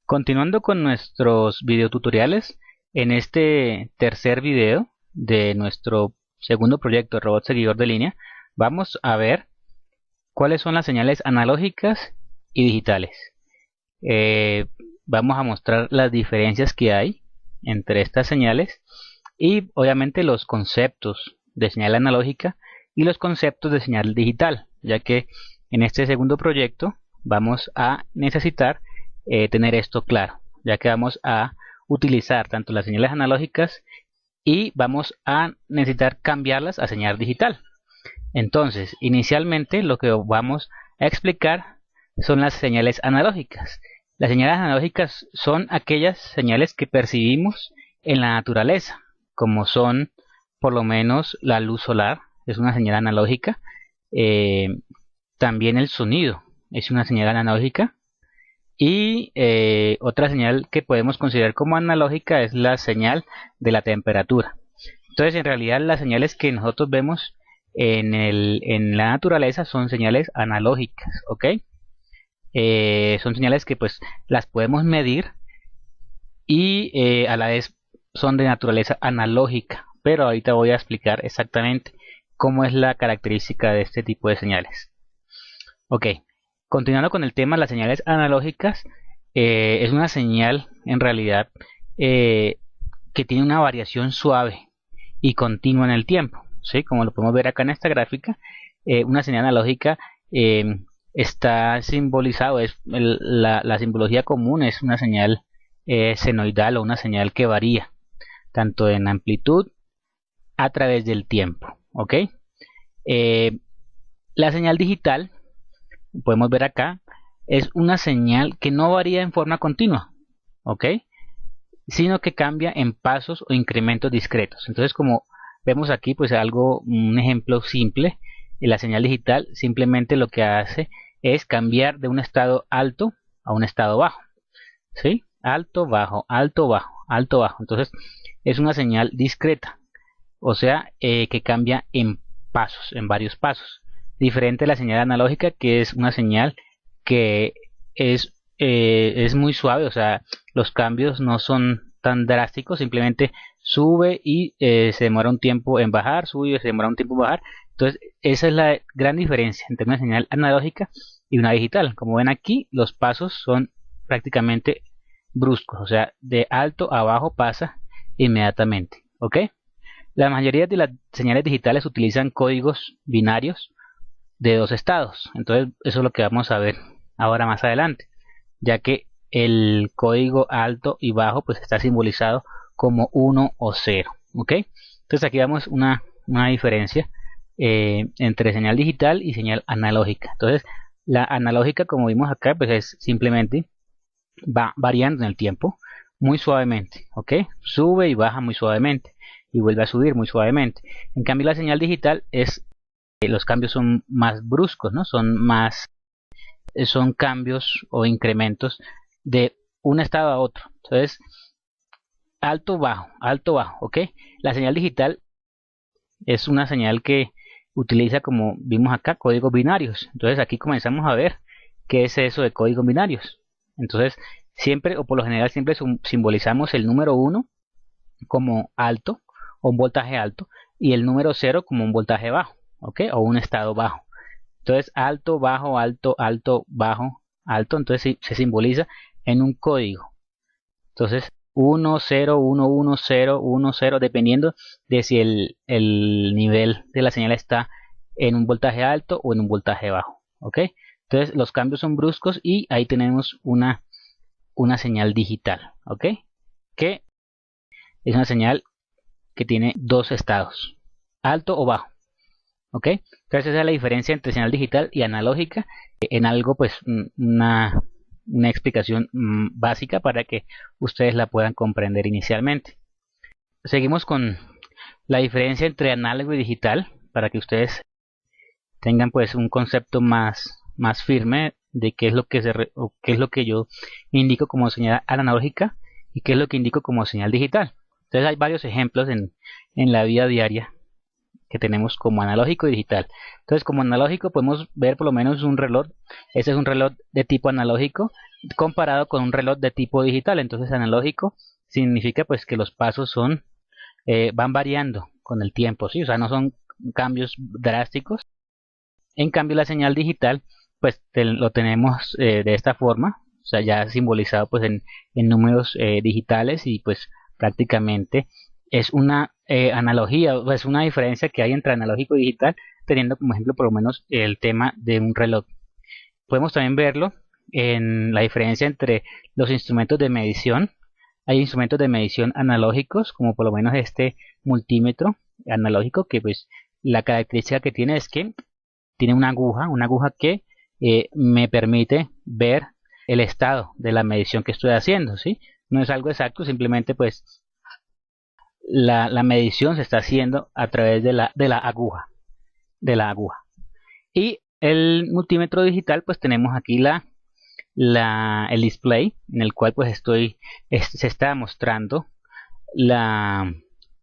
Continuando con nuestros videotutoriales, en este tercer video de nuestro segundo proyecto Robot Seguidor de Línea, vamos a ver cuáles son las señales analógicas y digitales. Vamos a mostrar las diferencias que hay entre estas señales y obviamente los conceptos de señal analógica y los conceptos de señal digital, ya que en este segundo proyecto vamos a necesitar tener esto claro, ya que vamos a utilizar tanto las señales analógicas y vamos a necesitar cambiarlas a señal digital. Entonces, inicialmente lo que vamos a explicar son las señales analógicas. Las señales analógicas son aquellas señales que percibimos en la naturaleza, como son por lo menos la luz solar, es una señal analógica. También el sonido es una señal analógica. Y otra señal que podemos considerar como analógica es la señal de la temperatura. Entonces, en realidad, las señales que nosotros vemos en la naturaleza son señales analógicas, ¿ok? Son señales que pues las podemos medir y a la vez son de naturaleza analógica, pero ahorita voy a explicar exactamente cómo es la característica de este tipo de señales. Ok, continuando con el tema, las señales analógicas es una señal en realidad que tiene una variación suave y continua en el tiempo, ¿sí? Como lo podemos ver acá en esta gráfica, una señal analógica está simbolizado, la simbología común es una señal senoidal o una señal que varía tanto en amplitud a través del tiempo, ¿ok? La señal digital, podemos ver acá, es una señal que no varía en forma continua, ¿ok? Sino que cambia en pasos o incrementos discretos. Entonces, como vemos aquí, pues un ejemplo simple, la señal digital simplemente lo que hace es cambiar de un estado alto a un estado bajo, ¿sí? Alto, bajo, alto, bajo, alto, bajo. Entonces, es una señal discreta, o sea, que cambia en pasos, en varios pasos. Diferente a la señal analógica, que es una señal que es muy suave, o sea, los cambios no son tan drásticos, simplemente sube y se demora un tiempo en bajar, sube y se demora un tiempo en bajar. Entonces, esa es la gran diferencia entre una señal analógica y una digital. Como ven aquí, los pasos son prácticamente bruscos, o sea, de alto a bajo pasa inmediatamente, ¿ok? La mayoría de las señales digitales utilizan códigos binarios de dos estados. Entonces eso es lo que vamos a ver ahora más adelante, ya que el código alto y bajo pues está simbolizado como 1 o 0, ¿ok? Entonces aquí vemos una diferencia entre señal digital y señal analógica. Entonces la analógica, como vimos acá, pues es simplemente va variando en el tiempo muy suavemente, ¿ok? Sube y baja muy suavemente y vuelve a subir muy suavemente. En cambio la señal digital es los cambios son más bruscos, ¿no? Son cambios o incrementos de un estado a otro. Entonces, alto, bajo, ¿ok? La señal digital es una señal que utiliza, como vimos acá, códigos binarios. Entonces, aquí comenzamos a ver qué es eso de códigos binarios. Entonces, siempre o por lo general siempre simbolizamos el número 1 como alto o un voltaje alto y el número 0 como un voltaje bajo, ¿ok? O un estado bajo. Entonces alto, bajo, alto, alto, bajo, alto, entonces se simboliza en un código. Entonces 1, 0, 1, 1, 0, 1, 0, dependiendo de si el nivel de la señal está en un voltaje alto o en un voltaje bajo, ¿ok? Entonces los cambios son bruscos y ahí tenemos una señal digital, ¿ok? Que es una señal que tiene dos estados, alto o bajo, ¿ok? Entonces esa es la diferencia entre señal digital y analógica, en algo pues una explicación básica para que ustedes la puedan comprender inicialmente. Seguimos con la diferencia entre análogo y digital para que ustedes tengan pues un concepto más firme de qué es lo que qué es lo que yo indico como señal analógica y qué es lo que indico como señal digital. Entonces hay varios ejemplos en la vida diaria que tenemos como analógico y digital. Entonces, como analógico podemos ver por lo menos un reloj. Este es un reloj de tipo analógico comparado con un reloj de tipo digital. Entonces analógico significa pues que los pasos son van variando con el tiempo, ¿sí? O sea, no son cambios drásticos. En cambio la señal digital pues lo tenemos de esta forma, o sea, ya simbolizado pues en números digitales, y pues prácticamente es una analogía, o es una diferencia que hay entre analógico y digital, teniendo como ejemplo por lo menos el tema de un reloj. Podemos también verlo en la diferencia entre los instrumentos de medición. Hay instrumentos de medición analógicos, como por lo menos este multímetro analógico, que pues la característica que tiene es que tiene una aguja que me permite ver el estado de la medición que estoy haciendo, ¿sí? No es algo exacto, simplemente pues la medición se está haciendo a través de la aguja. Y el multímetro digital, pues tenemos aquí el display, en el cual pues se está mostrando la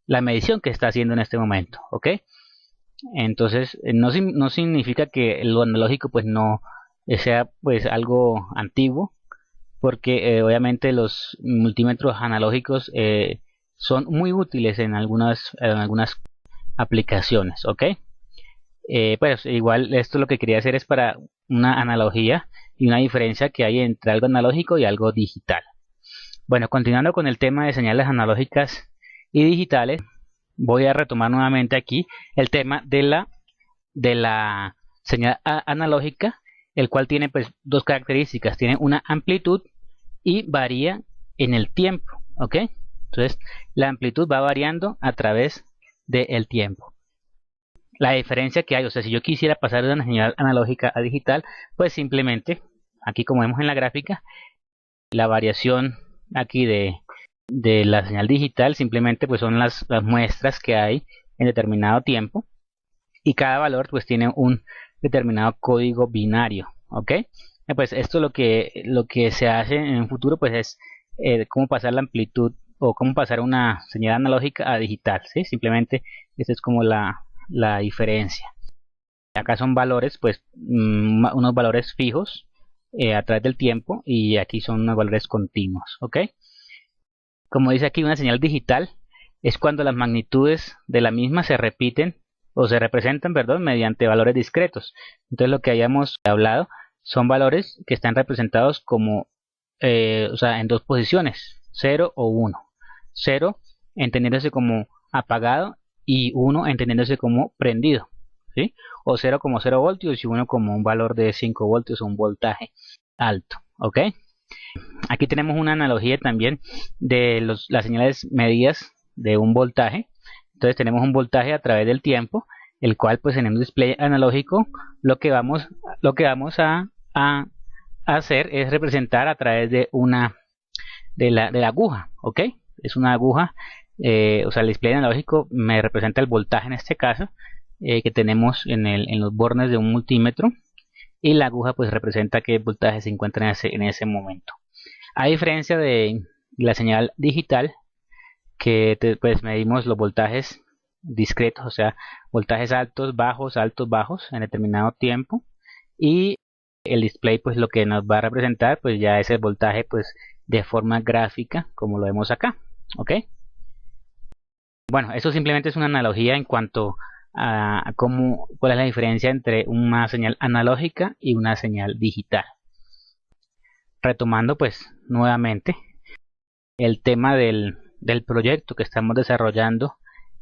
medición que está haciendo en este momento, ¿ok? Entonces no significa que lo analógico pues no sea pues algo antiguo, porque obviamente los multímetros analógicos son muy útiles en algunas aplicaciones, ¿ok? Pues igual esto lo que quería hacer es para una analogía y una diferencia que hay entre algo analógico y algo digital. Bueno, continuando con el tema de señales analógicas y digitales, voy a retomar nuevamente aquí el tema de la señal analógica, el cual tiene pues dos características: tiene una amplitud y varía en el tiempo, ¿ok? Entonces la amplitud va variando a través del tiempo. La diferencia que hay, o sea, si yo quisiera pasar de una señal analógica a digital, pues simplemente, aquí como vemos en la gráfica, la variación aquí de la señal digital simplemente pues son las muestras que hay en determinado tiempo, y cada valor pues tiene un determinado código binario, ¿ok? Pues esto lo que se hace en un futuro pues es cómo pasar la amplitud o cómo pasar una señal analógica a digital, ¿sí? Simplemente esta es como la diferencia. Acá son valores pues unos valores fijos a través del tiempo, y aquí son unos valores continuos, ¿ok? Como dice aquí, una señal digital es cuando las magnitudes de la misma se repiten o se representan, perdón, mediante valores discretos. Entonces lo que hayamos hablado son valores que están representados como, o sea, en dos posiciones, 0 o 1. 0 entendiéndose como apagado y 1 entendiéndose como prendido, ¿sí? O 0 como 0 voltios y 1 como un valor de 5 voltios o un voltaje alto, ¿ok? Aquí tenemos una analogía también de las señales medidas de un voltaje. Entonces tenemos un voltaje a través del tiempo, el cual pues en un display analógico lo que vamos a hacer es representar a través de la aguja, ¿ok? Es una aguja, o sea, el display analógico me representa el voltaje en este caso, que tenemos en los bornes de un multímetro, y la aguja pues representa qué voltaje se encuentra en ese momento. A diferencia de la señal digital, que pues medimos los voltajes discretos, o sea, voltajes altos, bajos en determinado tiempo, y el display pues lo que nos va a representar pues ya es el voltaje pues de forma gráfica, como lo vemos acá, ¿ok? Bueno, eso simplemente es una analogía en cuanto a cuál es la diferencia entre una señal analógica y una señal digital. Retomando pues nuevamente el tema del proyecto que estamos desarrollando,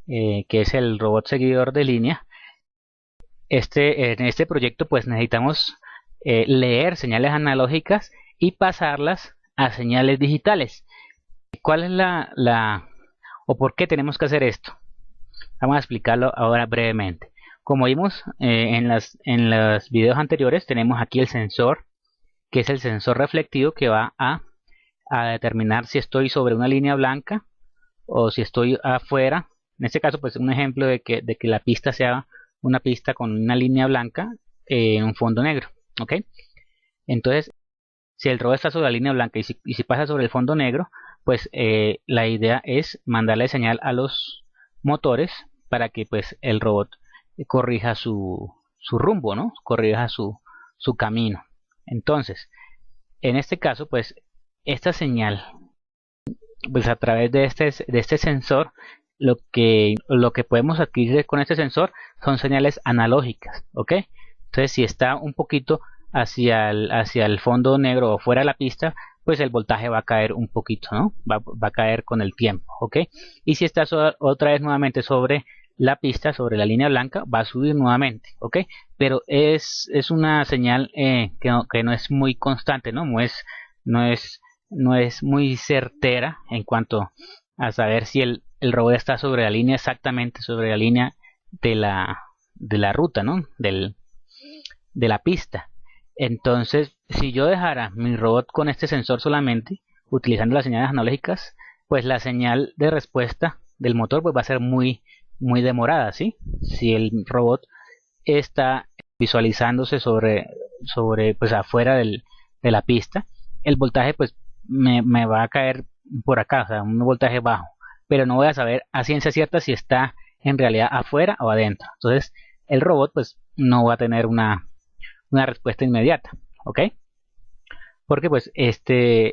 que es el robot seguidor de línea. En este proyecto pues necesitamos leer señales analógicas y pasarlas a señales digitales. ¿Cuál es o por qué tenemos que hacer esto? Vamos a explicarlo ahora brevemente. Como vimos en los videos anteriores, tenemos aquí el sensor, que es el sensor reflectivo que va a determinar si estoy sobre una línea blanca o si estoy afuera. En este caso pues un ejemplo de que la pista sea una pista con una línea blanca en un fondo negro, ¿ok? Entonces si el robot está sobre la línea blanca y si pasa sobre el fondo negro, pues la idea es mandarle señal a los motores para que pues el robot corrija su rumbo, ¿no? Corrija su camino. Entonces En este caso, pues esta señal, pues a través de este sensor, lo que podemos adquirir con este sensor son señales analógicas, ¿ok? Entonces, si está un poquito hacia el fondo negro o fuera de la pista, pues el voltaje va a caer un poquito, ¿no? Va a caer con el tiempo, ¿ok? Y si está otra vez nuevamente sobre la pista, sobre la línea blanca, va a subir nuevamente, ¿ok? Pero es una señal que no es muy constante, ¿no? No es muy certera en cuanto a saber si el robot está sobre la línea, exactamente sobre la línea de la ruta, ¿no? De la pista. Entonces, si yo dejara mi robot con este sensor solamente, utilizando las señales analógicas, pues la señal de respuesta del motor pues va a ser muy demorada, ¿sí? Si el robot está visualizándose pues afuera de la pista, el voltaje pues me va a caer por acá, o sea, un voltaje bajo, pero no voy a saber a ciencia cierta si está en realidad afuera o adentro. Entonces, el robot pues no va a tener una respuesta inmediata, ¿ok? Porque pues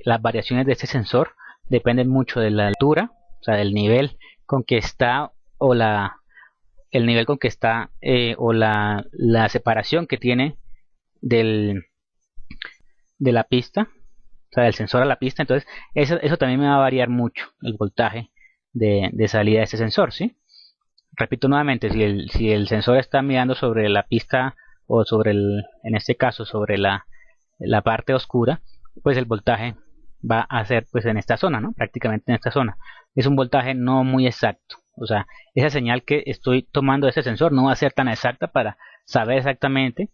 las variaciones de este sensor dependen mucho de la altura, o sea, del nivel con que está o el nivel con que está o la separación que tiene del, de la pista, o sea, del sensor a la pista. Entonces, eso también me va a variar mucho el voltaje de salida de este sensor, ¿sí? Repito nuevamente, si el sensor está mirando sobre la pista o sobre en este caso sobre la parte oscura, pues el voltaje va a ser pues en esta zona, ¿no? Prácticamente en esta zona. Es un voltaje no muy exacto. O sea, esa señal que estoy tomando de ese sensor no va a ser tan exacta para saber exactamente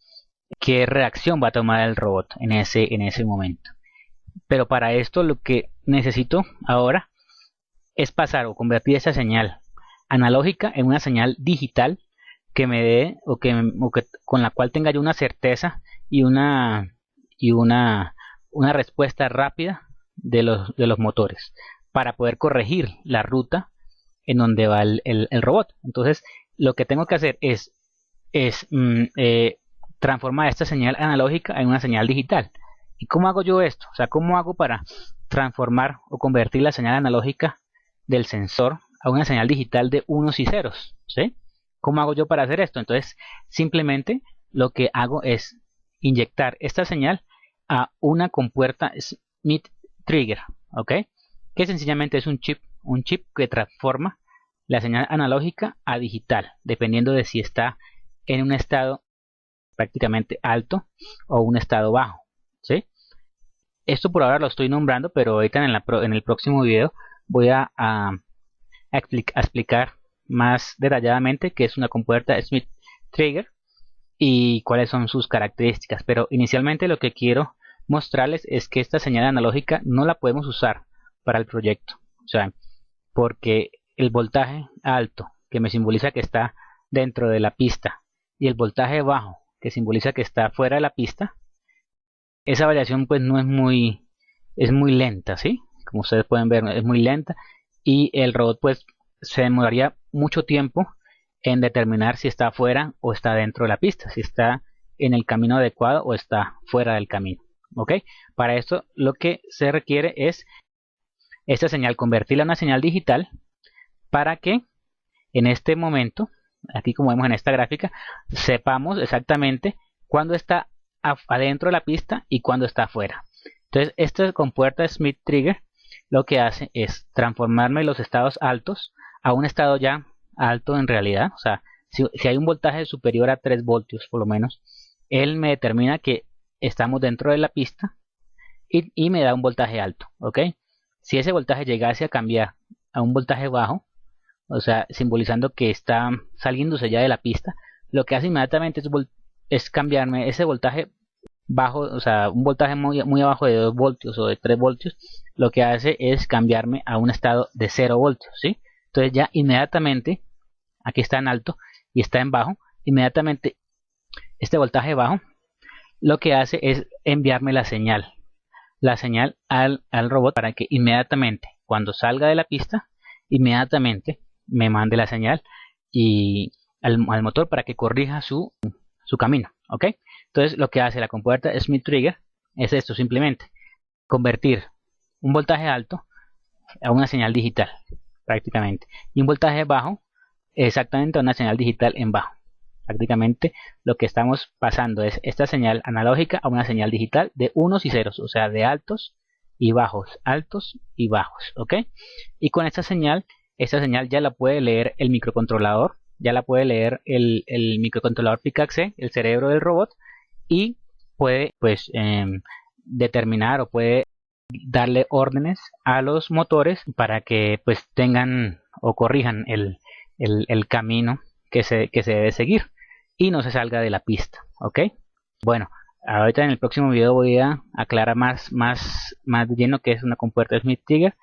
qué reacción va a tomar el robot en ese momento. Pero para esto lo que necesito ahora es pasar o convertir esa señal analógica en una señal digital que me dé con la cual tenga yo una certeza y una respuesta rápida de los motores para poder corregir la ruta en donde va el robot. Entonces, lo que tengo que hacer es transformar esta señal analógica en una señal digital. ¿Y cómo hago yo esto? O sea, ¿cómo hago para transformar o convertir la señal analógica del sensor a una señal digital de unos y ceros? ¿Sí? ¿Cómo hago yo para hacer esto? Entonces, simplemente lo que hago es inyectar esta señal a una compuerta Smith Trigger, ¿ok? Que sencillamente es un chip que transforma la señal analógica a digital, dependiendo de si está en un estado prácticamente alto o un estado bajo, ¿sí? Esto por ahora lo estoy nombrando, pero ahorita en el próximo video voy a explicar más detalladamente qué es una compuerta Smith Trigger y cuáles son sus características. Pero inicialmente lo que quiero mostrarles es que esta señal analógica no la podemos usar para el proyecto, o sea, porque el voltaje alto, que me simboliza que está dentro de la pista, y el voltaje bajo, que simboliza que está fuera de la pista, esa variación pues no es muy lenta, ¿sí? Como ustedes pueden ver, es muy lenta, y el robot pues se demoraría mucho tiempo en determinar si está fuera o está dentro de la pista, si está en el camino adecuado o está fuera del camino, ¿ok? Para esto lo que se requiere es esta señal, convertirla en una señal digital para que en este momento, aquí como vemos en esta gráfica, sepamos exactamente cuándo está adentro de la pista y cuándo está afuera. Entonces, esta compuerta Smith Trigger lo que hace es transformarme los estados altos a un estado ya alto en realidad. O sea, si hay un voltaje superior a 3 voltios por lo menos, él me determina que estamos dentro de la pista y me da un voltaje alto, ¿ok? Si ese voltaje llegase a cambiar a un voltaje bajo, o sea, simbolizando que está saliéndose ya de la pista, lo que hace inmediatamente es cambiarme ese voltaje bajo, o sea, un voltaje muy abajo de 2 voltios o de 3 voltios, lo que hace es cambiarme a un estado de 0 voltios, ¿sí? Entonces ya inmediatamente, aquí está en alto y está en bajo, inmediatamente este voltaje bajo lo que hace es enviarme la señal al robot para que inmediatamente, cuando salga de la pista, inmediatamente me mande la señal y al motor para que corrija su camino, ¿ok? Entonces lo que hace la compuerta Smith Trigger es esto simplemente. convertir un voltaje alto a una señal digital prácticamente, y un voltaje bajo exactamente a una señal digital en bajo. Prácticamente lo que estamos pasando es esta señal analógica a una señal digital de unos y ceros, o sea, de altos y bajos, ¿ok? Y con esta señal ya la puede leer el microcontrolador, ya la puede leer el microcontrolador PIC-AC, el cerebro del robot, y puede pues determinar o puede darle órdenes a los motores para que pues tengan o corrijan el camino que se debe seguir y no se salga de la pista, ¿ok? Bueno, ahorita en el próximo video voy a aclarar más de lleno qué es una compuerta Smith Trigger,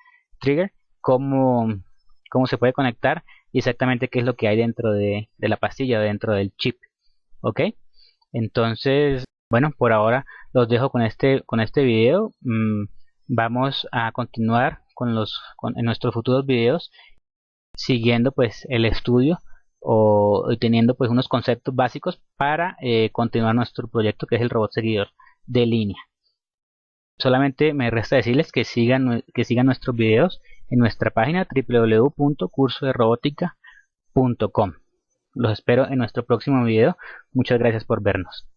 cómo se puede conectar y exactamente qué es lo que hay dentro de la pastilla, dentro del chip, ¿ok? Entonces, bueno, por ahora los dejo con este video. Vamos a continuar en nuestros futuros videos siguiendo pues el estudio y teniendo pues unos conceptos básicos para continuar nuestro proyecto, que es el robot seguidor de línea. Solamente me resta decirles que sigan nuestros videos en nuestra página www.cursoderobótica.com. Los espero en nuestro próximo video. Muchas gracias por vernos.